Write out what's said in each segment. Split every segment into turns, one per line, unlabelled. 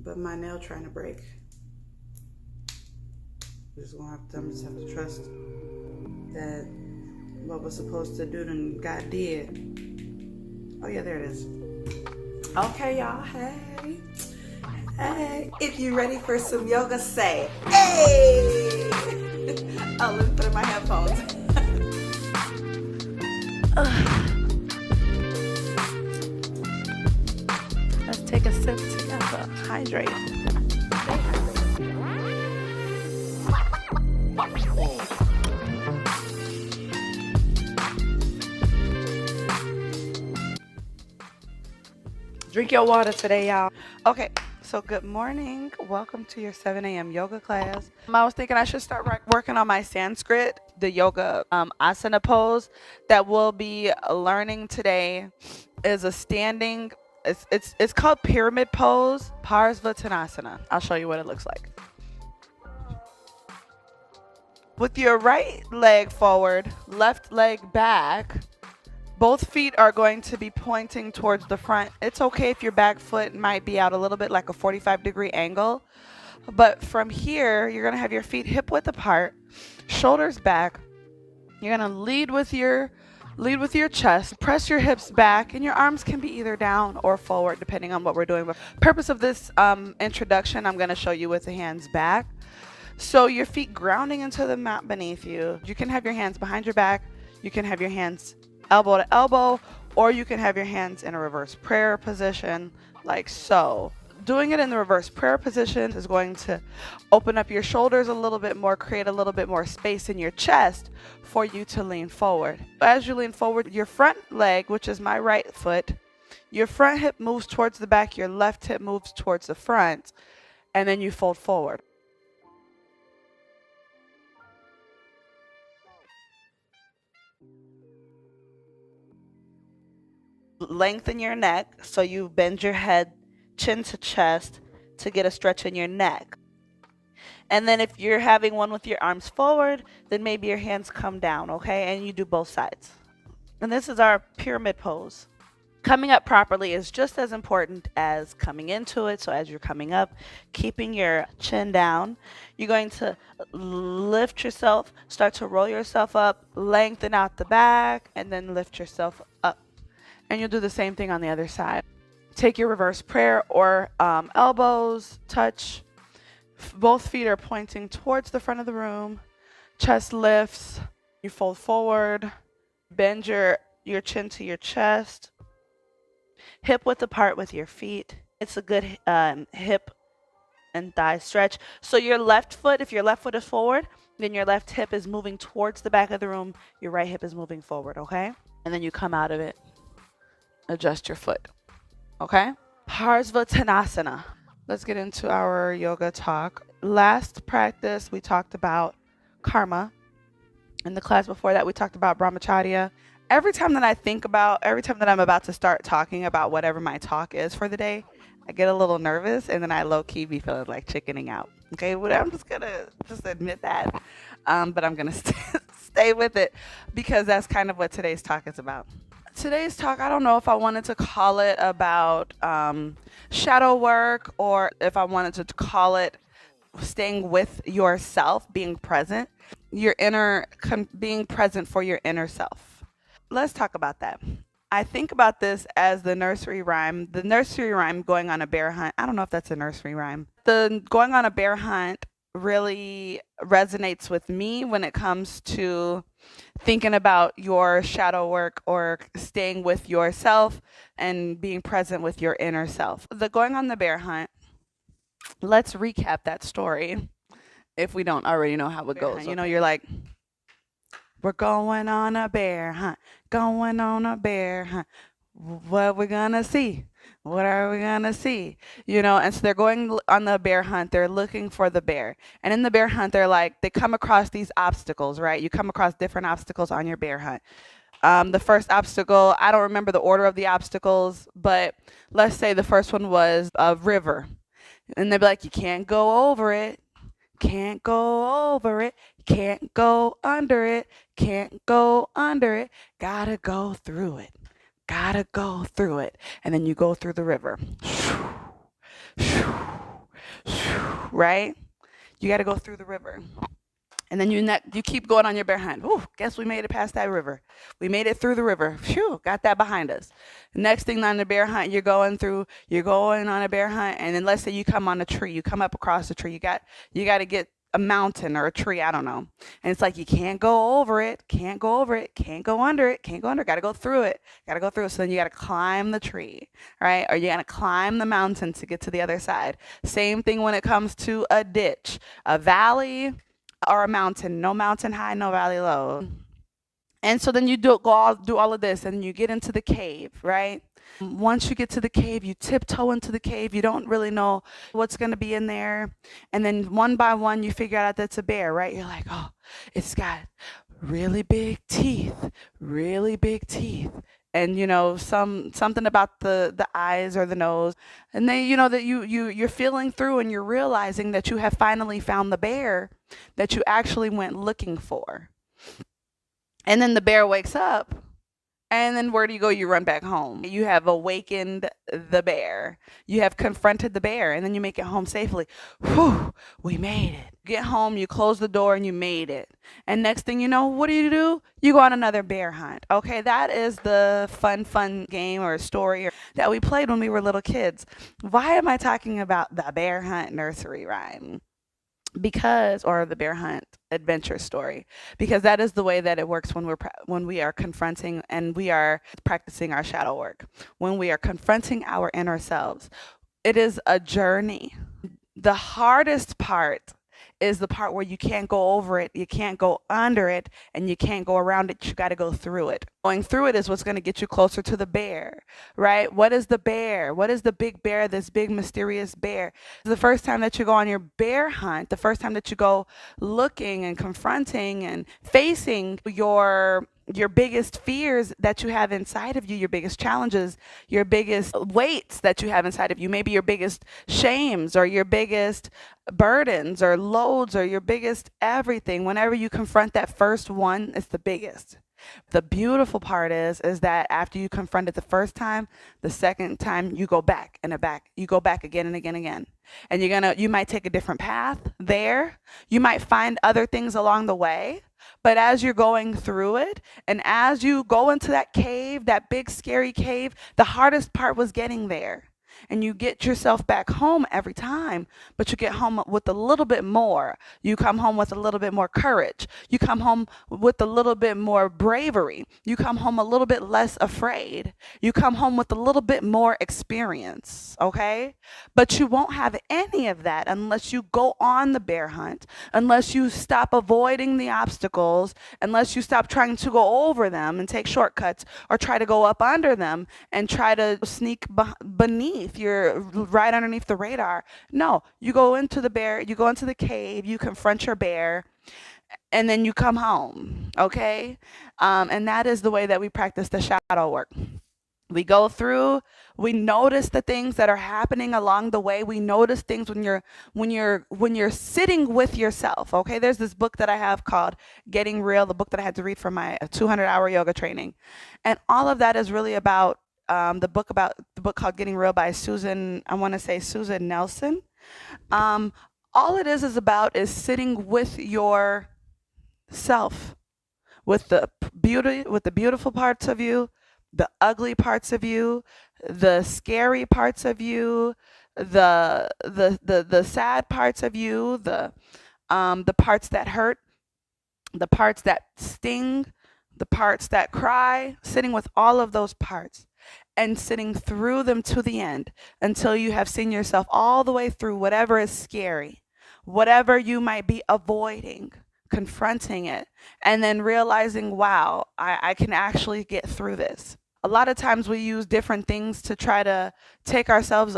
but my nail trying to break. I'm just have to trust that what was supposed to do done got did. Oh yeah, there it is. Okay, y'all. Hey. Hey. If you ready for some yoga, say hey. Oh, let me put in my headphones. Let's take a sip together. Hydrate. Drink your water today, y'all. Okay, so good morning. Welcome to your 7 a.m. yoga class. I was thinking I should start working on my Sanskrit, the yoga asana pose that we'll be learning today is a standing, it's called pyramid pose, parsvottanasana. I'll show you what it looks like. With your right leg forward, left leg back, both feet are going to be pointing towards the front. It's okay if your back foot might be out a little bit, like a 45-degree angle. But from here, you're going to have your feet hip width apart, shoulders back. You're going to lead with your chest, press your hips back, and your arms can be either down or forward, depending on what we're doing. But purpose of this introduction, I'm going to show you with the hands back. So your feet grounding into the mat beneath you. You can have your hands behind your back. You can have your hands elbow to elbow, or you can have your hands in a reverse prayer position like so. Doing it in the reverse prayer position is going to open up your shoulders a little bit more, create a little bit more space in your chest for you to lean forward. As you lean forward, your front leg, which is my right foot, your front hip moves towards the back, your left hip moves towards the front, and then you fold forward. Lengthen your neck so you bend your head chin to chest to get a stretch in your neck. And then if you're having one with your arms forward, then maybe your hands come down, okay? And you do both sides. And this is our pyramid pose. Coming up properly is just as important as coming into it. So as you're coming up, keeping your chin down, you're going to lift yourself, start to roll yourself up, lengthen out the back, and then lift yourself up. And you'll do the same thing on the other side. Take your reverse prayer or elbows touch. Both feet are pointing towards the front of the room. Chest lifts. You fold forward. Bend your chin to your chest. Hip width apart with your feet. It's a good hip and thigh stretch. So your left foot, if your left foot is forward, then your left hip is moving towards the back of the room. Your right hip is moving forward, okay? And then you come out of it. Adjust your foot. Okay? Parsvottanasana. Let's get into our yoga talk. Last practice, we talked about karma. In the class before that, we talked about brahmacharya. Every time that I'm about to start talking about whatever my talk is for the day, I get a little nervous and then I low-key be feeling like chickening out. Okay? But I'm just going to admit that. But I'm going to stay with it because that's kind of what today's talk is about. Today's talk, I don't know if I wanted to call it about shadow work or if I wanted to call it staying with yourself, being present, being present for your inner self. Let's talk about that. I think about this as the nursery rhyme going on a bear hunt. I don't know if that's a nursery rhyme. The going on a bear hunt really resonates with me when it comes to thinking about your shadow work or staying with yourself and being present with your inner self. The going on the bear hunt, let's recap that story if we don't already know how it goes. You know, you're like, we're going on a bear hunt, going on a bear hunt. What we gonna see? What are we gonna see? You know, and so they're going on the bear hunt. They're looking for the bear. And in the bear hunt, they come across these obstacles, right? You come across different obstacles on your bear hunt. The first obstacle, I don't remember the order of the obstacles, but let's say the first one was a river. And they'd be like, you can't go over it. Can't go over it. Can't go under it. Can't go under it. Gotta go through it. Gotta go through it. And then you go through the river. right? You got to go through the river. And then you keep going on your bear hunt. Ooh, guess we made it past that river. We made it through the river. Phew, got that behind us. Next thing on the bear hunt, you're going on a bear hunt, and then let's say you come on a tree, you come up across a tree. You got to get a mountain or a tree, I don't know. And it's like you can't go over it, can't go over it, can't go under it, can't go under it, gotta go through it, gotta go through it. So then you gotta climb the tree, right? Or you gotta climb the mountain to get to the other side. Same thing when it comes to a ditch, a valley, or a mountain. No mountain high, no valley low. And so then you do all of this, and you get into the cave, right? Once you get to the cave, you tiptoe into the cave. You don't really know what's going to be in there. And then one by one, you figure out that's a bear, right? You're like, oh, it's got really big teeth, really big teeth. And something about the eyes or the nose, and then that you're feeling through, and you're realizing that you have finally found the bear that you actually went looking for. And then the bear wakes up, and then where do you go? You run back home. You have awakened the bear. You have confronted the bear, and then you make it home safely. Whew, we made it. Get home, you close the door, and you made it. And next thing you know, what do? You go on another bear hunt. Okay, that is the fun game or story that we played when we were little kids. Why am I talking about the bear hunt nursery rhyme? Or the bear hunt adventure story, because that is the way that it works when we are confronting and we are practicing our shadow work, when we are confronting our inner selves. It is a journey. The hardest part is the part where you can't go over it, you can't go under it, and you can't go around it. You got to go through it. Going through it is what's going to get you closer to the bear, right? What is the bear? What is the big bear, this big mysterious bear? The first time that you go on your bear hunt, the first time that you go looking and confronting and facing your biggest fears that you have inside of you, your biggest challenges, your biggest weights that you have inside of you, maybe your biggest shames or your biggest burdens or loads or your biggest everything. Whenever you confront that first one, it's the biggest. The beautiful part is that after you confront it the first time, the second time you go back and back. You go back again and again and again. And you might take a different path there. You might find other things along the way. But as you're going through it, and as you go into that cave, that big scary cave, the hardest part was getting there. And you get yourself back home every time, but you get home with a little bit more. You come home with a little bit more courage. You come home with a little bit more bravery. You come home a little bit less afraid. You come home with a little bit more experience, okay? But you won't have any of that unless you go on the bear hunt, unless you stop avoiding the obstacles, unless you stop trying to go over them and take shortcuts or try to go up under them and try to sneak beneath. You're right underneath the radar. No, you go into the cave, you confront your bear, and then you come home, okay? And that is the way that we practice the shadow work. We go through, we notice the things that are happening along the way. We notice things when you're sitting with yourself, okay? There's this book that I have called Getting Real, the book that I had to read for my 200-hour yoga training. And all of that is really about the book called Getting Real by Susan Nelson. All it is about is sitting with yourself, with the beautiful parts of you, the ugly parts of you, the scary parts of you, the sad parts of you, the parts that hurt, the parts that sting, the parts that cry, sitting with all of those parts and sitting through them to the end until you have seen yourself all the way through whatever is scary, whatever you might be avoiding, confronting it, and then realizing, wow, I can actually get through this. A lot of times we use different things to try to take ourselves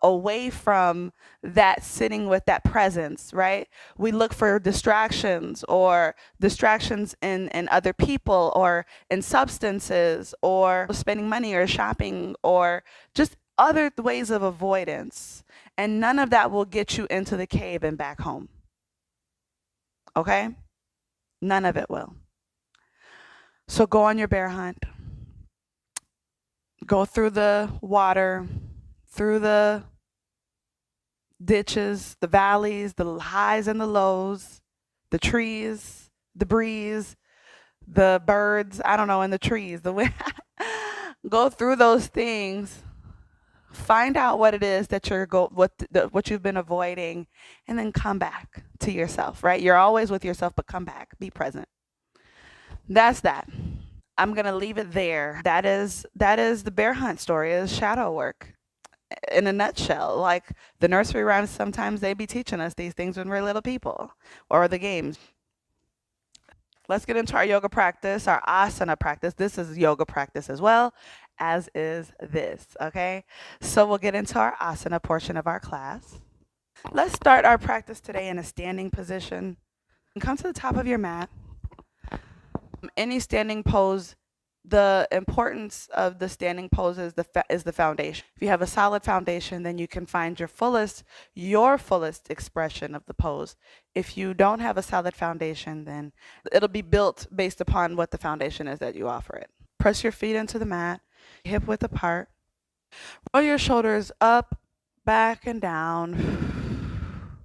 away from that sitting with that presence, right? We look for distractions in other people or in substances or spending money or shopping or just other ways of avoidance. And none of that will get you into the cave and back home. Okay? None of it will. So go on your bear hunt. Go through the water, through the ditches, the valleys, the highs and the lows, the trees, the breeze, the birds, I don't know, in the trees, the wind. Go through those things. Find out what it is that what you've been avoiding, and then come back to yourself, right? You're always with yourself, but come back, be present. That's that. I'm going to leave it there. That is the bear hunt story, is shadow work in a nutshell. Like the nursery rhymes, sometimes they be teaching us these things when we're little people, or the games. Let's get into our yoga practice, our asana practice. This is yoga practice as well, as is this, okay? So we'll get into our asana portion of our class. Let's start our practice today in a standing position. Come to the top of your mat. Any standing pose, the importance of the standing pose is the foundation. If you have a solid foundation, then you can find your fullest expression of the pose. If you don't have a solid foundation, then it'll be built based upon what the foundation is that you offer it. Press your feet into the mat, hip width apart. Roll your shoulders up, back, and down.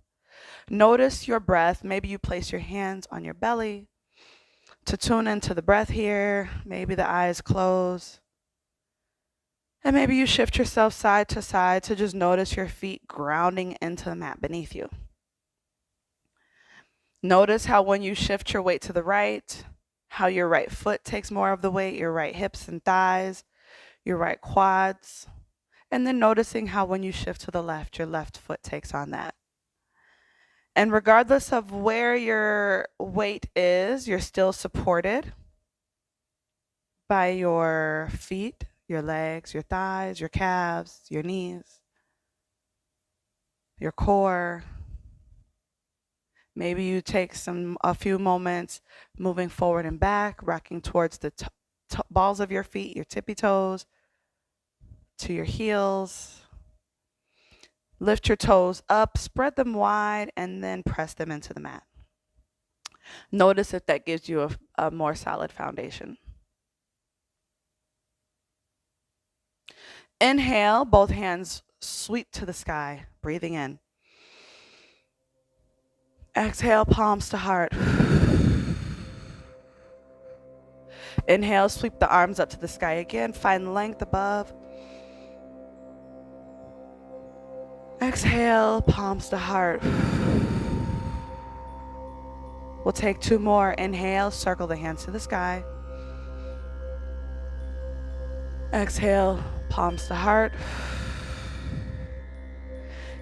Notice your breath. Maybe you place your hands on your belly to tune into the breath here. Maybe the eyes close. And maybe you shift yourself side to side to just notice your feet grounding into the mat beneath you. Notice how when you shift your weight to the right, how your right foot takes more of the weight, your right hips and thighs, your right quads. And then noticing how when you shift to the left, your left foot takes on that. And regardless of where your weight is, you're still supported by your feet, your legs, your thighs, your calves, your knees, your core. Maybe you take a few moments moving forward and back, rocking towards the balls of your feet, your tippy toes, to your heels. Lift your toes up, spread them wide, and then press them into the mat. Notice if that gives you a more solid foundation. Inhale, both hands sweep to the sky, breathing in. Exhale, palms to heart. Inhale, sweep the arms up to the sky again. Find length above. Exhale, palms to heart. We'll take two more. Inhale, circle the hands to the sky. Exhale, palms to heart.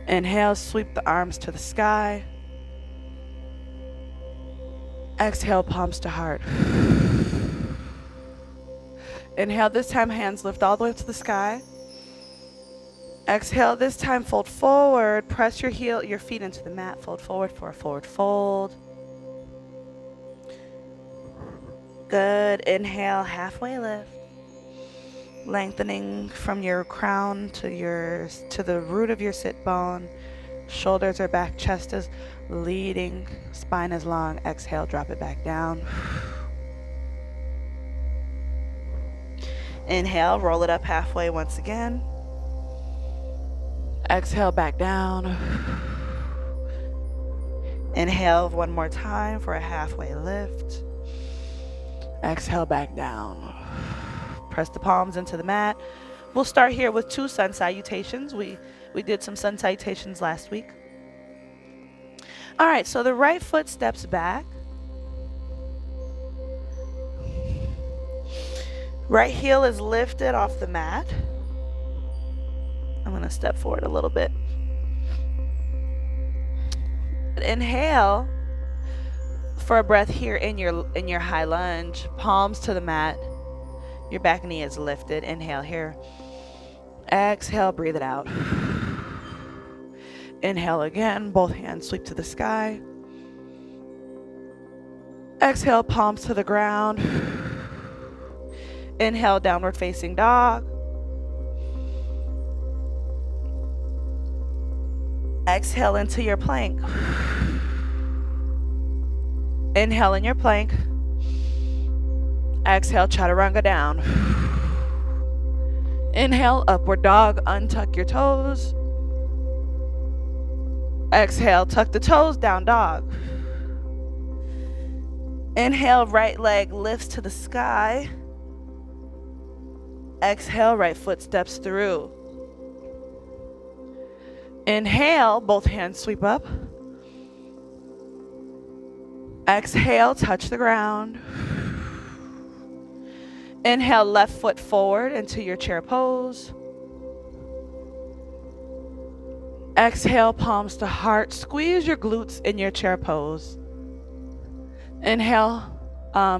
Inhale, sweep the arms to the sky. Exhale, palms to heart. Inhale, this time hands lift all the way up to the sky. Exhale, this time fold forward. Press your feet into the mat. Fold forward for a forward fold. Good. Inhale, halfway lift. Lengthening from your crown to the root of your sit bone. Shoulders are back, chest is leading, spine is long. Exhale, drop it back down. Inhale, roll it up halfway once again. Exhale, back down. Inhale one more time for a halfway lift. Exhale, back down. Press the palms into the mat. We'll start here with 2 sun salutations. We did some sun salutations last week. All right, so the right foot steps back. Right heel is lifted off the mat. I'm going to step forward a little bit. Inhale for a breath here in your high lunge. Palms to the mat. Your back knee is lifted. Inhale here. Exhale, breathe it out. Inhale again. Both hands sweep to the sky. Exhale, palms to the ground. Inhale, downward facing dog. Exhale into your plank. Inhale in your plank. Exhale, chaturanga down. Inhale, upward dog. Untuck your toes. Exhale, tuck the toes, down dog. Inhale, right leg lifts to the sky. Exhale, right foot steps through. Inhale, both hands sweep up. Exhale, touch the ground. Inhale, left foot forward into your chair pose. Exhale, palms to heart. Squeeze your glutes in your chair pose. Inhale,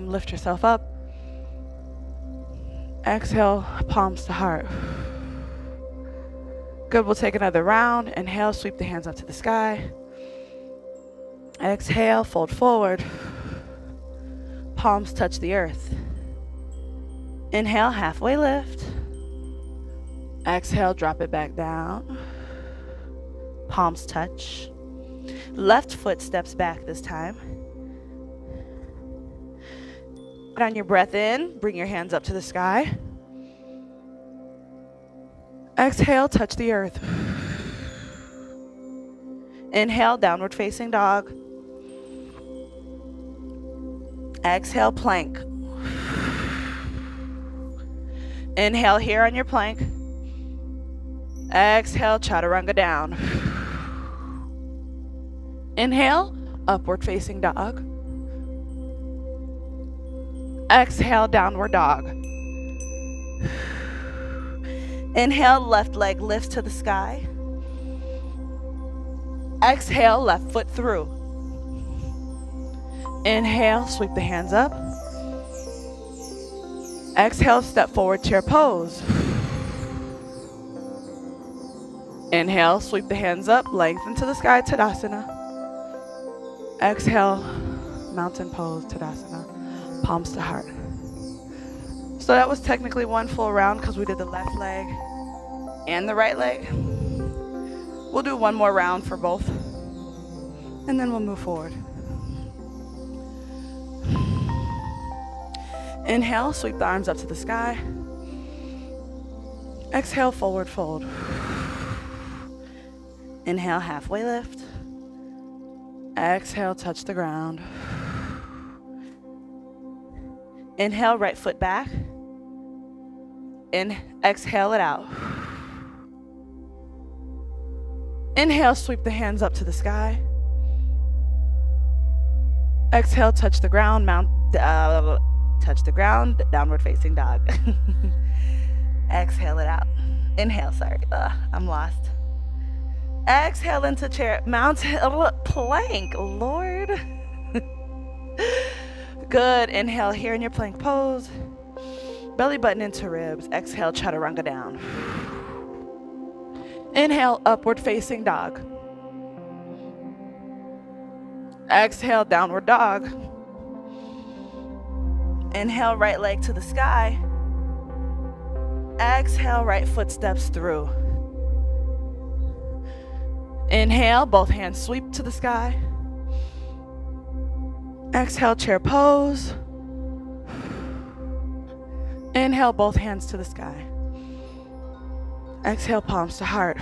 lift yourself up. Exhale, palms to heart. Good, we'll take another round. Inhale, sweep the hands up to the sky. Exhale, fold forward. Palms touch the earth. Inhale, halfway lift. Exhale, drop it back down. Palms touch. Left foot steps back this time. On your breath in, bring your hands up to the sky. Exhale, touch the earth. Inhale, downward facing dog. Exhale, plank. Inhale here on your plank. Exhale, chaturanga down. Inhale, upward facing dog. Exhale, downward dog. Inhale, left leg lifts to the sky. Exhale, left foot through. Inhale, sweep the hands up. Exhale, step forward, chair pose. Inhale, sweep the hands up, lengthen to the sky, Tadasana. Exhale, mountain pose, Tadasana. Palms to heart. So that was technically one full round because we did the left leg and the right leg. We'll do one more round for both, and then we'll move forward. Inhale, sweep the arms up to the sky. Exhale, forward fold. Inhale, halfway lift. Exhale, touch the ground. Inhale, right foot back. Exhale it out. Inhale, sweep the hands up to the sky. Exhale, touch the ground, touch the ground, downward facing dog. Exhale it out. Inhale, sorry, I'm lost. Exhale into chair, mountain, plank, Lord. Good, inhale here in your plank pose. Belly button into ribs. Exhale, chaturanga down. Inhale, upward facing dog. Exhale, downward dog. Inhale, right leg to the sky. Exhale, right foot steps through. Inhale, both hands sweep to the sky. Exhale, chair pose. Inhale, both hands to the sky. Exhale, palms to heart.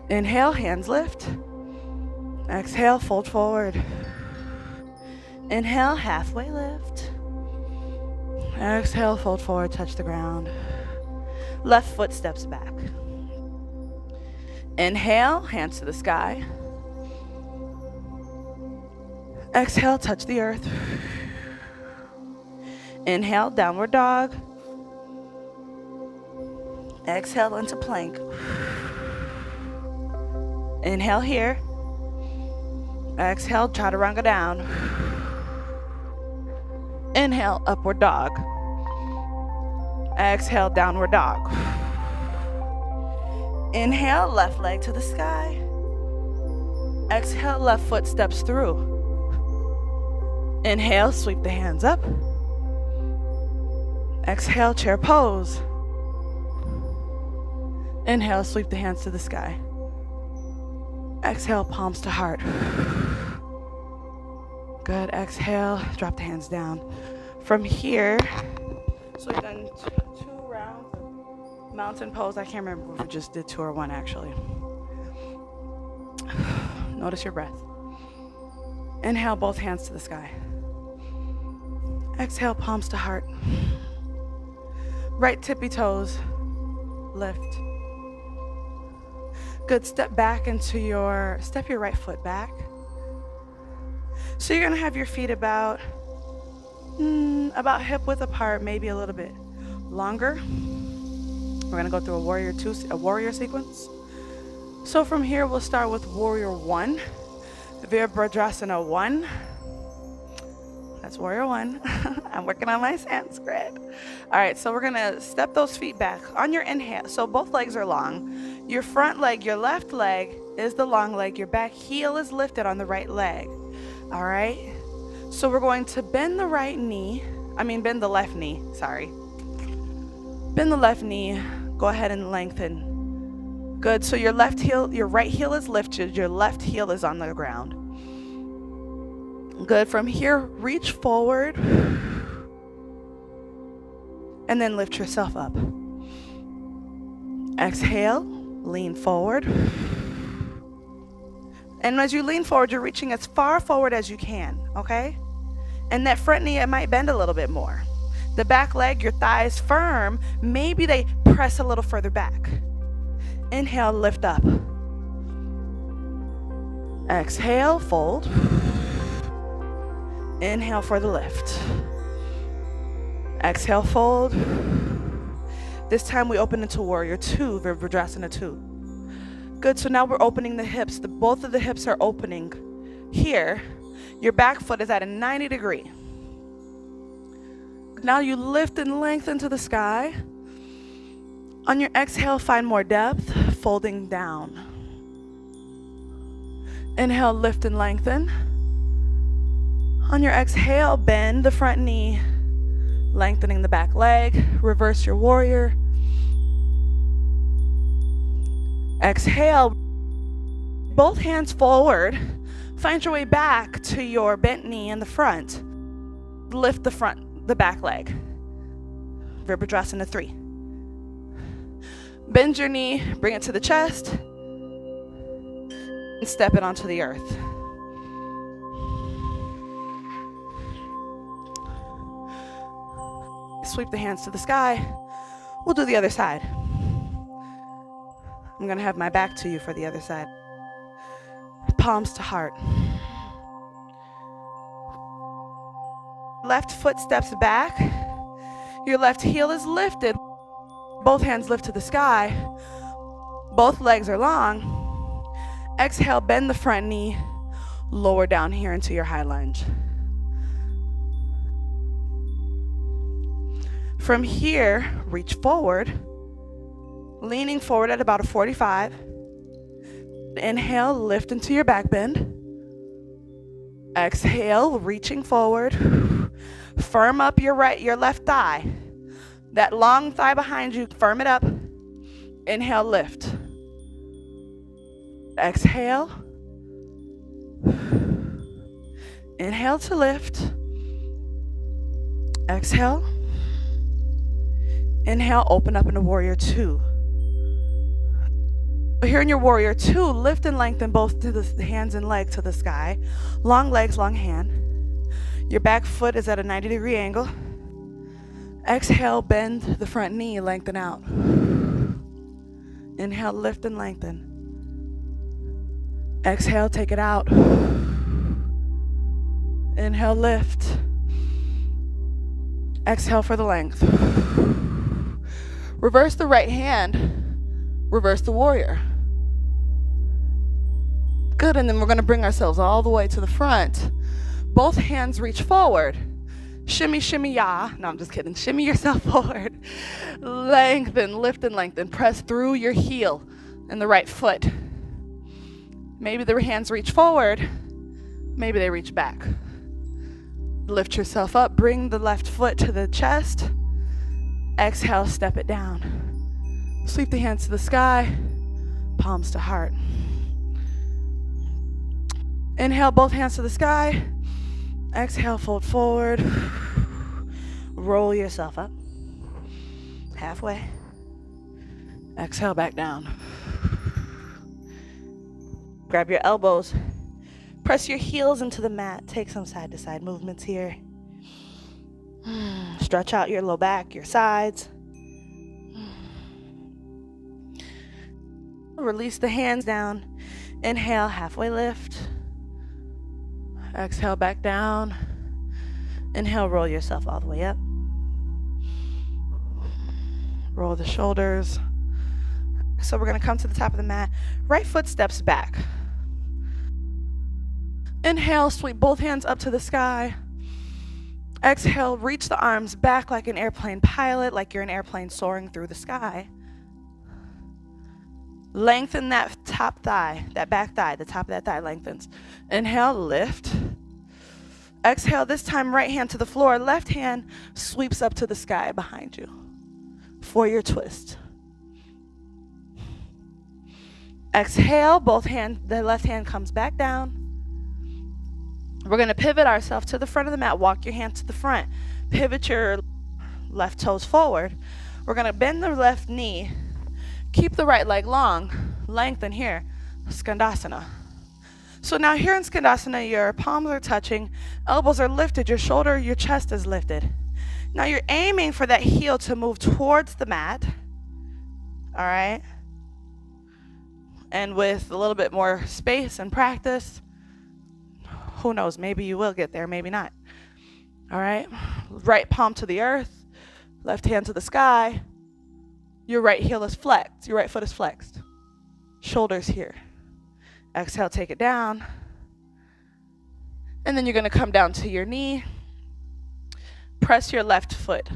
Inhale, hands lift. Exhale, fold forward. Inhale, halfway lift. Exhale, fold forward, touch the ground. Left foot steps back. Inhale, hands to the sky. Exhale, touch the earth. Inhale, downward dog. Exhale into plank. Inhale here. Exhale, chaturanga down. Inhale, upward dog. Exhale, downward dog. Inhale, left leg to the sky. Exhale, left foot steps through. Inhale, sweep the hands up. Exhale, chair pose. Inhale, sweep the hands to the sky. Exhale, palms to heart. Good, exhale, drop the hands down. From here, so we've done two rounds of mountain pose. I can't remember if we just did two or one actually.
Notice your breath. Inhale, both hands to the sky. Exhale, palms to heart. Right tippy toes, lift. Good, step your right foot back. So you're gonna have your feet about hip width apart, maybe a little bit longer. We're gonna go through a warrior sequence. So from here, we'll start with warrior 1, Virabhadrasana 1. That's warrior 1. I'm working on my Sanskrit. All right, so we're gonna step those feet back on your inhale. So both legs are long. Your front leg, your left leg is the long leg. Your back heel is lifted on the right leg. All right, so we're going to bend the left knee, sorry. Bend the left knee, go ahead and lengthen. Good, so your right heel is lifted, your left heel is on the ground. Good, from here, reach forward, and then lift yourself up. Exhale, lean forward. And as you lean forward, you're reaching as far forward as you can, okay? And that front knee, it might bend a little bit more. The back leg, your thighs firm, maybe they press a little further back. Inhale, lift up. Exhale, fold. Inhale for the lift. Exhale, fold. This time we open into warrior 2, Virabhadrasana 2. Good, so now we're opening the hips. Both of the hips are opening here. Your back foot is at a 90 degree. Now you lift and lengthen to the sky. On your exhale, find more depth, folding down. Inhale, lift and lengthen. On your exhale, bend the front knee, lengthening the back leg. Reverse your warrior. Exhale, both hands forward. Find your way back to your bent knee in the front. Lift the back leg. Virabhadrasana 3. Bend your knee, bring it to the chest, and step it onto the earth. Sweep the hands to the sky. We'll do the other side. I'm gonna have my back to you for the other side. Palms to heart. Left foot steps back. Your left heel is lifted. Both hands lift to the sky. Both legs are long. Exhale, bend the front knee. Lower down here into your high lunge. From here, reach forward. Leaning forward at about a 45. Inhale, lift into your back bend. Exhale, reaching forward. Firm up your left thigh. That long thigh behind you, firm it up. Inhale, lift. Exhale. Inhale to lift. Exhale. Inhale, open up into warrior 2. Here in your warrior 2, lift and lengthen both to the hands and leg to the sky. Long legs, long hand. Your back foot is at a 90-degree angle. Exhale, bend the front knee, lengthen out. Inhale, lift and lengthen. Exhale, take it out. Inhale, lift. Exhale for the length. Reverse the right hand. Reverse the warrior. Good, and then we're going to bring ourselves all the way to the front. Both hands reach forward. Shimmy, shimmy, ya. No, I'm just kidding. Shimmy yourself forward. Lengthen, lift and lengthen. Press through your heel and the right foot. Maybe the hands reach forward. Maybe they reach back. Lift yourself up. Bring the left foot to the chest. Exhale, step it down. Sweep the hands to the sky. Palms to heart. Inhale, both hands to the sky. Exhale, fold forward. Roll yourself up. Halfway. Exhale, back down. Grab your elbows Press your heels into the mat. Take some side to side movements here. Stretch out your low back, your sides. Release the hands down. Inhale, halfway lift. Exhale, back down. Inhale, roll yourself all the way up. Roll the shoulders. So we're going to come to the top of the mat. Right foot steps back. Inhale, sweep both hands up to the sky. Exhale, reach the arms back like an airplane pilot, like you're an airplane soaring through the sky. Lengthen that top thigh, that back thigh, the top of that thigh lengthens. Inhale, lift. Exhale, this time right hand to the floor, left hand sweeps up to the sky behind you for your twist. Exhale, the left hand comes back down. We're going to pivot ourselves to the front of the mat. Walk your hand to the front. Pivot your left toes forward. We're going to bend the left knee. Keep the right leg long. Lengthen here. Skandasana. So now here in Skandasana, your palms are touching. Elbows are lifted. Your shoulder, your chest is lifted. Now you're aiming for that heel to move towards the mat. All right? And with a little bit more space and practice, who knows, maybe you will get there, maybe not. All right? Right palm to the earth, left hand to the sky. Your right heel is flexed, your right foot is flexed. Shoulders here. Exhale, take it down. And then you're going to come down to your knee. Press your left foot,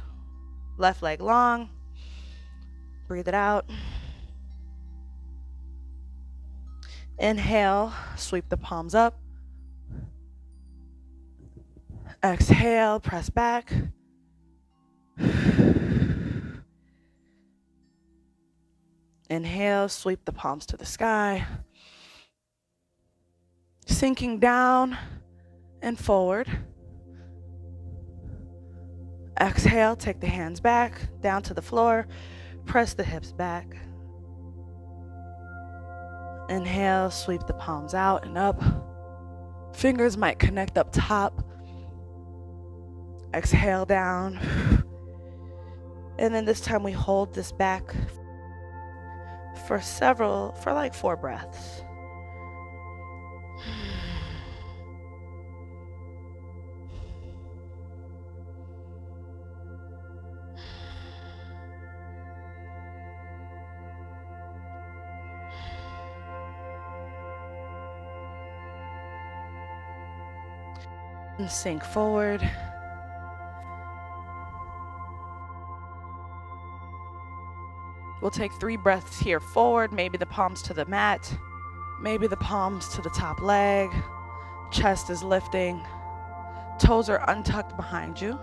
left leg long. Breathe it out. Inhale, sweep the palms up. Exhale, press back. Inhale, sweep the palms to the sky. Sinking down and forward. Exhale, take the hands back, down to the floor. Press the hips back. Inhale, sweep the palms out and up. Fingers might connect up top. Exhale down. And then this time we hold this back for like 4 breaths. And sink forward. We'll take 3 breaths here forward, maybe the palms to the mat, maybe the palms to the top leg. Chest is lifting. Toes are untucked behind you.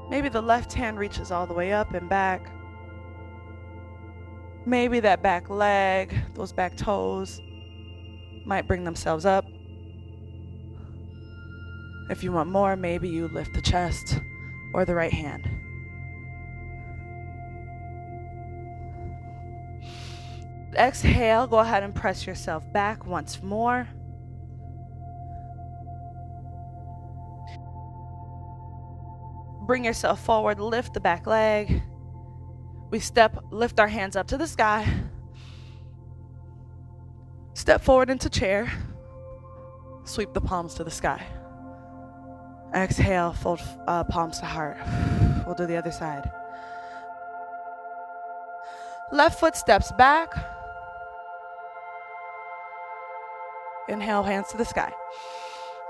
Maybe the left hand reaches all the way up and back. Maybe that back leg, those back toes might bring themselves up. If you want more, maybe you lift the chest or the right hand. Exhale, go ahead and press yourself back once more. Bring yourself forward, lift the back leg. We lift our hands up to the sky. Step forward into chair. Sweep the palms to the sky. Exhale, fold palms to heart. We'll do the other side. Left foot steps back. Inhale, hands to the sky.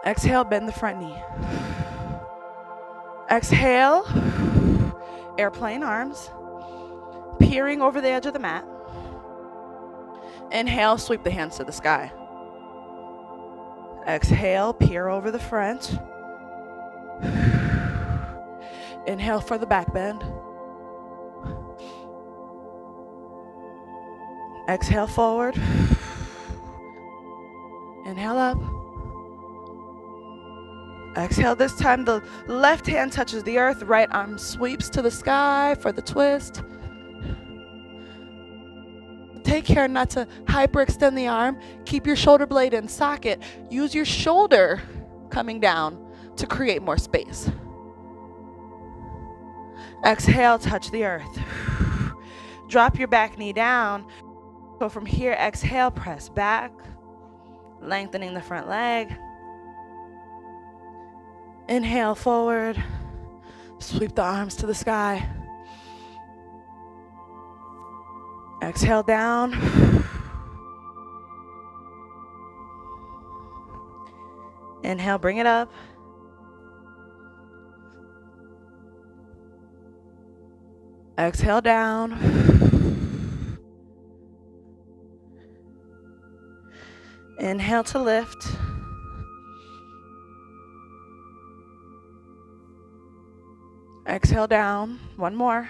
Exhale, bend the front knee. Exhale, airplane arms. Peering over the edge of the mat. Inhale, sweep the hands to the sky. Exhale, peer over the front. Inhale for the back bend. Exhale forward. Inhale up. Exhale, this time the left hand touches the earth, right arm sweeps to the sky for the twist. Take care not to hyperextend the arm. Keep your shoulder blade in socket. Use your shoulder coming down to create more space. Exhale, touch the earth. Drop your back knee down. So from here, exhale, press back, lengthening the front leg. Inhale forward, sweep the arms to the sky. Exhale down. Inhale, bring it up. Exhale down. Inhale to lift. Exhale down. One more.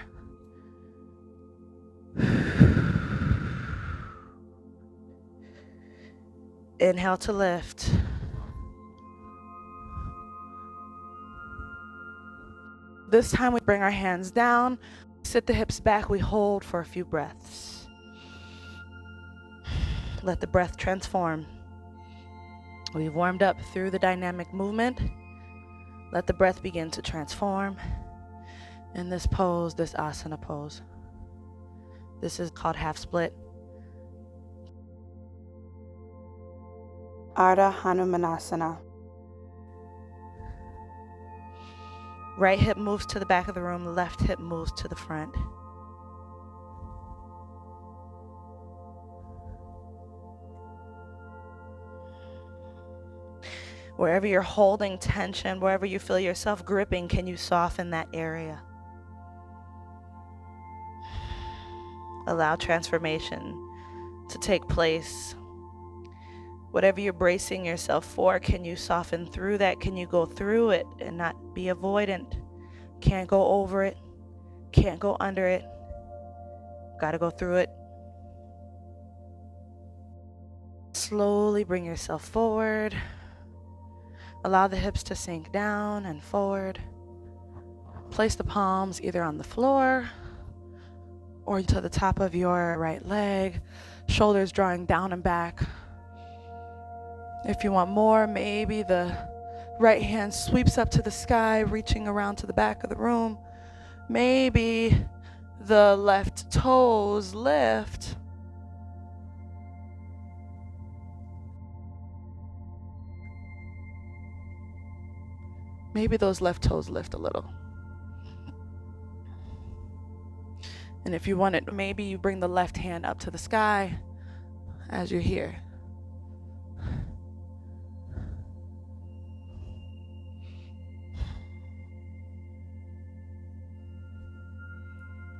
Inhale to lift. This time we bring our hands down, sit the hips back, we hold for a few breaths. Let the breath transform. We've warmed up through the dynamic movement. Let the breath begin to transform in this pose, this asana pose. This is called half split.
Ardha Hanumanasana. Right hip moves to the back of the room, left hip moves to the front. Wherever you're holding tension, wherever you feel yourself gripping, can you soften that area? Allow transformation to take place. Whatever you're bracing yourself for, can you soften through that? Can you go through it and not be avoidant? Can't go over it. Can't go under it. Gotta go through it. Slowly bring yourself forward. Allow the hips to sink down and forward. Place the palms either on the floor or to the top of your right leg. Shoulders drawing down and back. If you want more, maybe the right hand sweeps up to the sky, reaching around to the back of the room. Maybe the left toes lift. Maybe those left toes lift a little. And if you want it, maybe you bring the left hand up to the sky as you're here.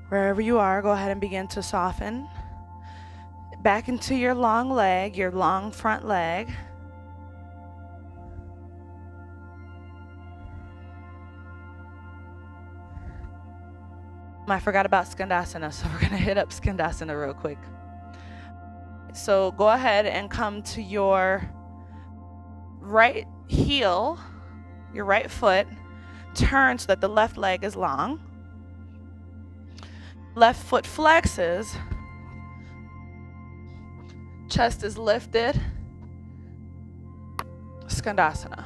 Wherever you are, go ahead and begin to soften. Back into your long leg, your long front leg. I forgot about Skandasana, so we're going to hit up Skandasana real quick. So go ahead and come to your right heel, your right foot, turn so that the left leg is long. Left foot flexes, chest is lifted, Skandasana.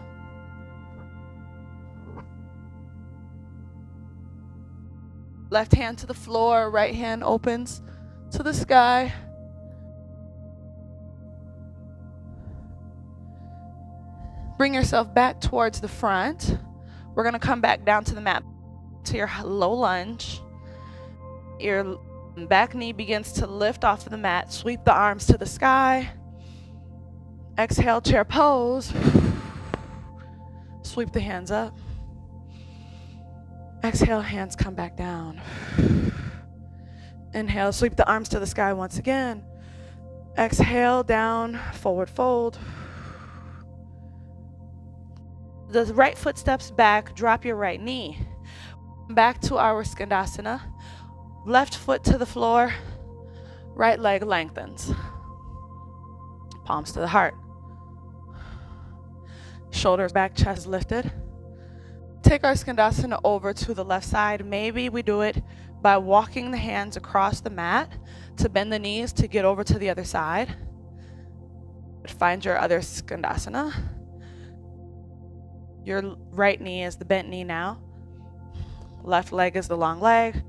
Left hand to the floor, right hand opens to the sky. Bring yourself back towards the front. We're going to come back down to the mat to your low lunge. Your back knee begins to lift off of the mat. Sweep the arms to the sky. Exhale, chair pose. Sweep the hands up. Exhale, hands come back down. Inhale, sweep the arms to the sky once again. Exhale, down, forward fold. The right foot steps back, drop your right knee. Back to our Skandasana. Left foot to the floor, right leg lengthens. Palms to the heart. Shoulders back, chest lifted. Take our Skandasana over to the left side. Maybe we do it
by walking the hands across the mat to bend the knees to get over to the other side. Find your other Skandasana. Your right knee is the bent knee now. Left leg is the long leg.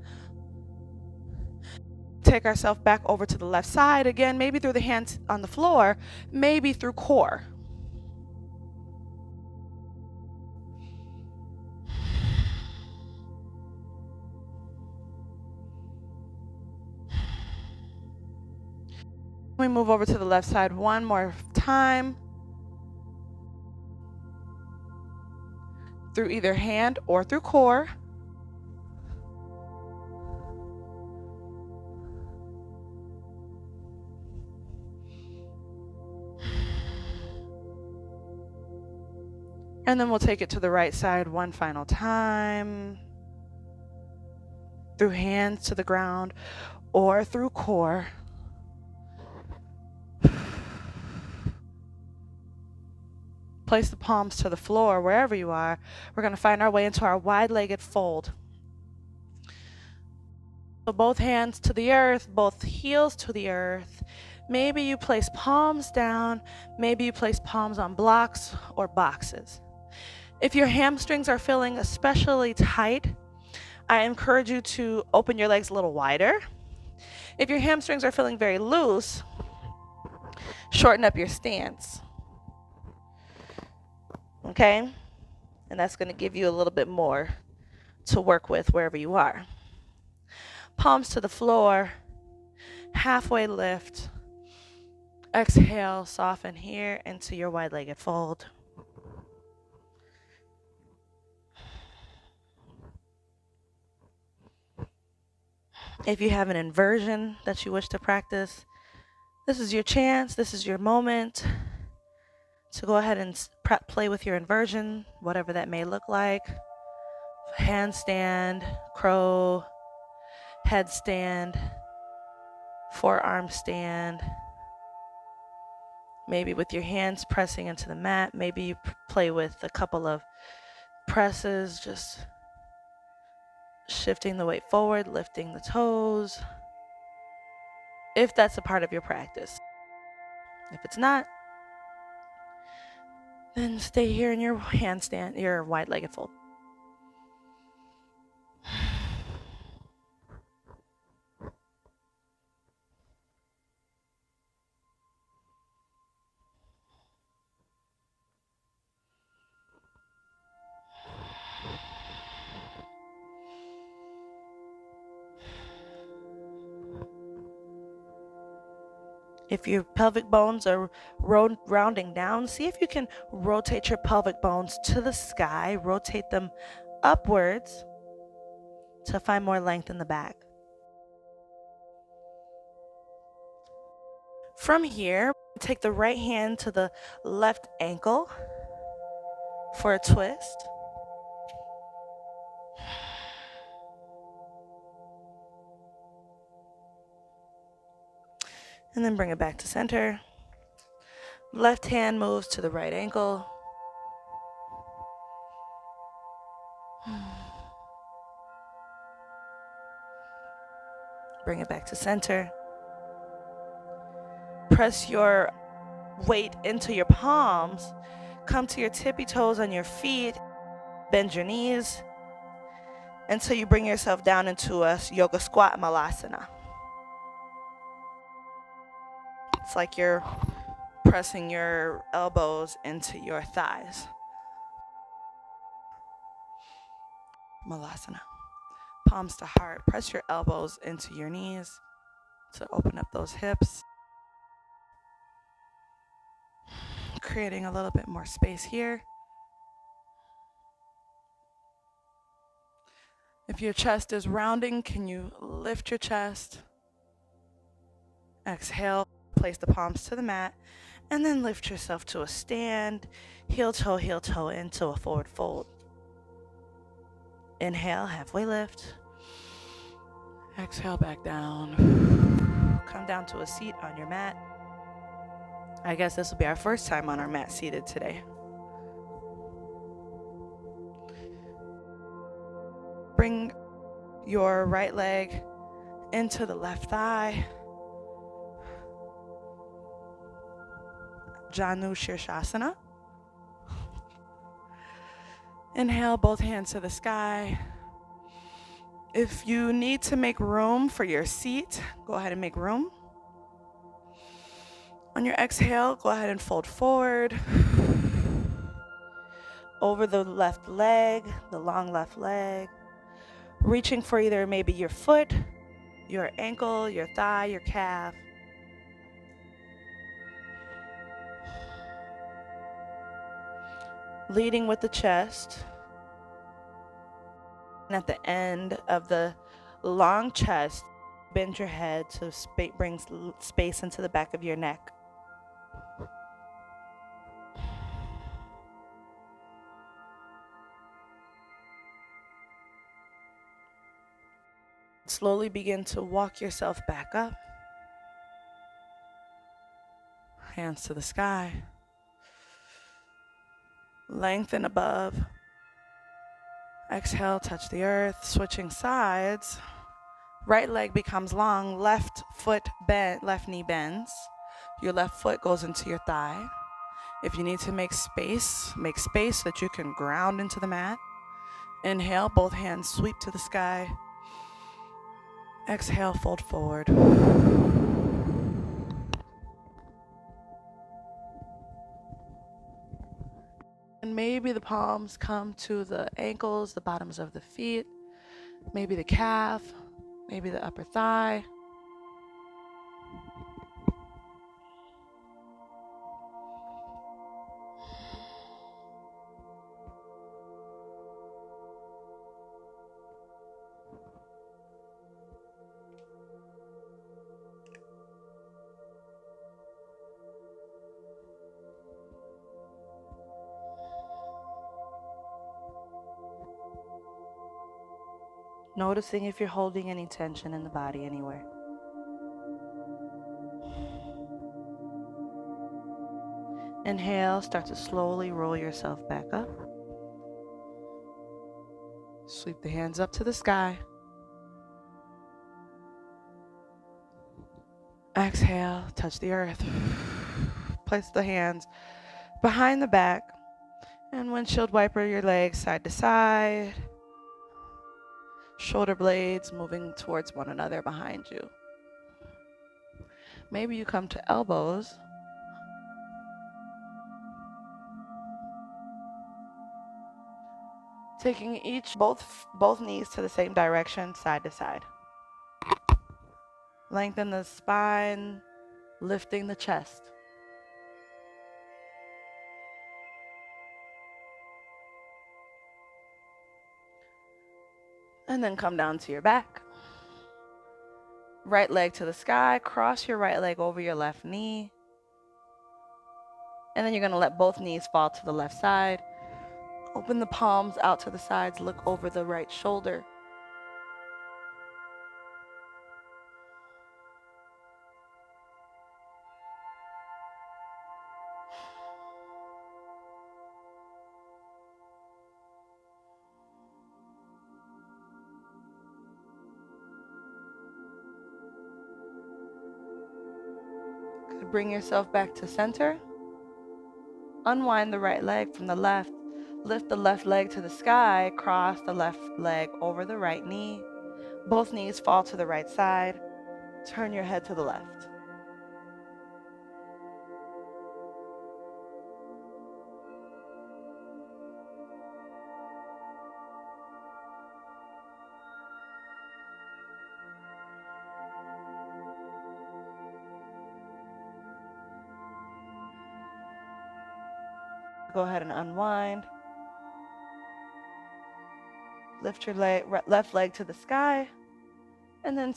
Take ourselves back over to the left side again, maybe through the hands on the floor, maybe through core. We move over to the left side one more time. Through either hand or through core. And then we'll take it to the right side one final time. Through hands to the ground or through core. Place the palms to the floor wherever you are. We're going to find our way into our wide-legged fold. So both hands to the earth, both heels to the earth. Maybe you place palms down. Maybe you place palms on blocks or boxes. If your hamstrings are feeling especially tight, I encourage you to open your legs a little wider. If your hamstrings are feeling very loose, shorten up your stance. Okay? And that's going to give you a little bit more to work with wherever you are. Palms to the floor, halfway lift. Exhale, soften here into your wide-legged fold. If you have an inversion that you wish to practice, this is your chance, this is your moment to go ahead and play with your inversion, whatever that may look like. Handstand, crow, headstand, forearm stand. Maybe with your hands pressing into the mat. Maybe you play with a couple of presses, just shifting the weight forward, lifting the toes, if that's a part of your practice. If it's not, then stay here in your handstand, your wide-legged fold. If your pelvic bones are rounding down, see if you can rotate your pelvic bones to the sky, rotate them upwards to find more length in the back. From here, take the right hand to the left ankle for a twist. And then bring it back to center. Left hand moves to the right ankle. Bring it back to center. Press your weight into your palms. Come to your tippy toes on your feet. Bend your knees until you bring yourself down into a yoga squat malasana. It's like you're pressing your elbows into your thighs. Malasana. Palms to heart. Press your elbows into your knees to open up those hips. Creating a little bit more space here. If your chest is rounding, can you lift your chest? Exhale, place the palms to the mat, and then lift yourself to a stand, heel toe into a forward fold. Inhale, halfway lift. Exhale, back down. Come down to a seat on your mat. I guess this will be our first time on our mat seated today. Bring your right leg into the left thigh. Janu Shirshasana. Inhale, both hands to the sky. If you need to make room for your seat, go ahead and make room. On your exhale, go ahead and fold forward.
Over the left leg, the long left leg. Reaching for either maybe your foot, your ankle, your thigh, your calf. Leading with the chest. And at the end of the long chest, bend your head to bring space into the back of your neck. Slowly begin to walk yourself back up. Hands to the sky. Lengthen above. Exhale, touch the earth. Switching sides. Right leg becomes long. Left foot bend, left knee bends. Your left foot goes into your thigh. If you need to make space so that you can ground into the mat. Inhale, both hands sweep to the sky. Exhale, fold forward. And maybe the palms come to the ankles, the bottoms of the feet, maybe the calf, maybe the upper thigh. Noticing if you're holding any tension in the body anywhere. Inhale, start to slowly roll yourself back up. Sweep the hands up to the sky. Exhale, touch the earth. Place the hands behind the back and windshield wiper your legs side to side. Shoulder blades moving towards one another behind you. Maybe you come to elbows. Taking both knees to the same direction, side to side. Lengthen the spine, lifting the chest. And then come down to your back. Right leg to the sky, cross your right leg over your left knee. And then you're gonna let both knees fall to the left side. Open the palms out to the sides, look over the right shoulder. Bring yourself back to center. Unwind the right leg from the left. Lift the left leg to the sky. Cross the left leg over the right knee. Both knees fall to the right side. Turn your head to the left. Go ahead and unwind. Lift your left leg to the sky, and then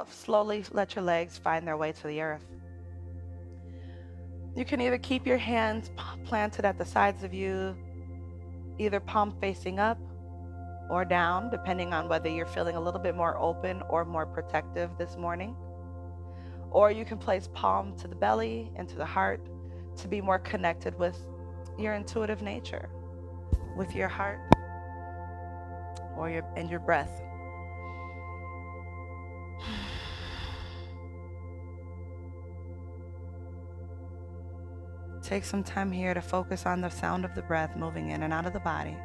slowly let your legs find their way to the earth. You can either keep your hands planted at the sides of you, either palm facing up or down, depending on whether you're feeling a little bit more open or more protective this morning. Or you can place palm to the belly and to the heart to be more connected with your intuitive nature, with your heart and your breath.
Take some time here to focus on the sound of the breath moving in and out of the body.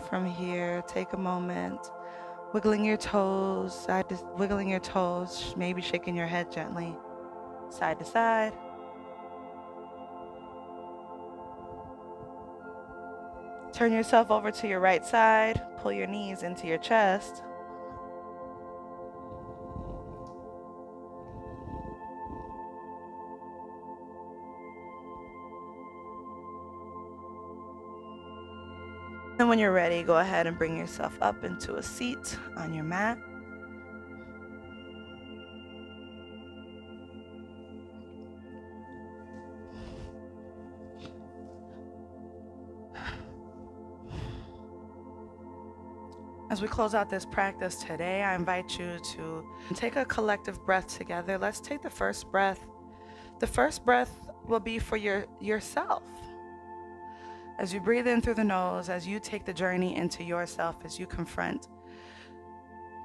From here, take a moment, wiggling your toes, wiggling your toes, maybe shaking your head gently, side to side. Turn yourself over to your right side, pull your knees into your chest. And when you're ready, go ahead and bring yourself up into a seat on your mat. As we close out this practice today, I invite you to take a collective breath together. Let's take the first breath. The first breath will be for yourself. As you breathe in through the nose, as you take the journey into yourself, as you confront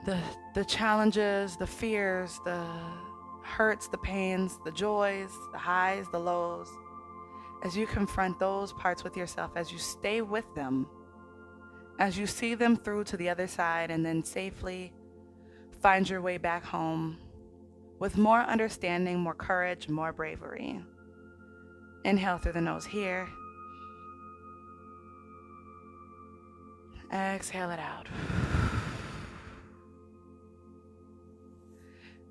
the challenges, the fears, the hurts, the pains, the joys, the highs, the lows, as you confront those parts with yourself, as you stay with them, as you see them through to the other side, and then safely find your way back home with more understanding, more courage, more bravery. Inhale through the nose here. Exhale it out.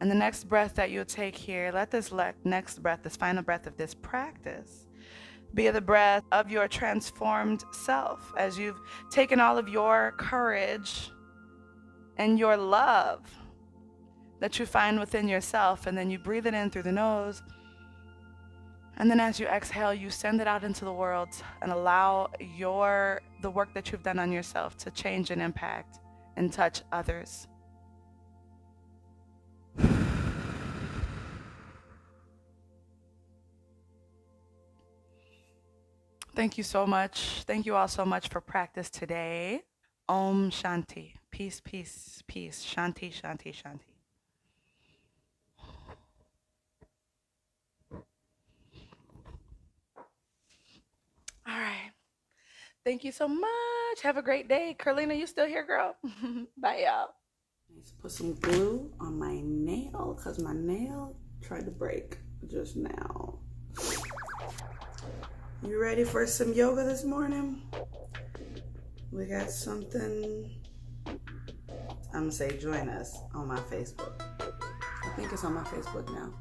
And the next breath that you'll take here, let this next breath, this final breath of this practice, be the breath of your transformed self, as you've taken all of your courage and your love that you find within yourself, and then you breathe it in through the nose. And then as you exhale, you send it out into the world and allow the work that you've done on yourself to change and impact and touch others. Thank you so much. Thank you all so much for practice today. Om Shanti. Peace, peace, peace. Shanti, Shanti, Shanti. All right. Thank you so much. Have a great day. Carlina, you still here, girl? Bye, y'all.
Let's put some glue on my nail because my nail tried to break just now. You ready for some yoga this morning? We got something. I'm gonna say join us on my Facebook. I think it's on my Facebook now.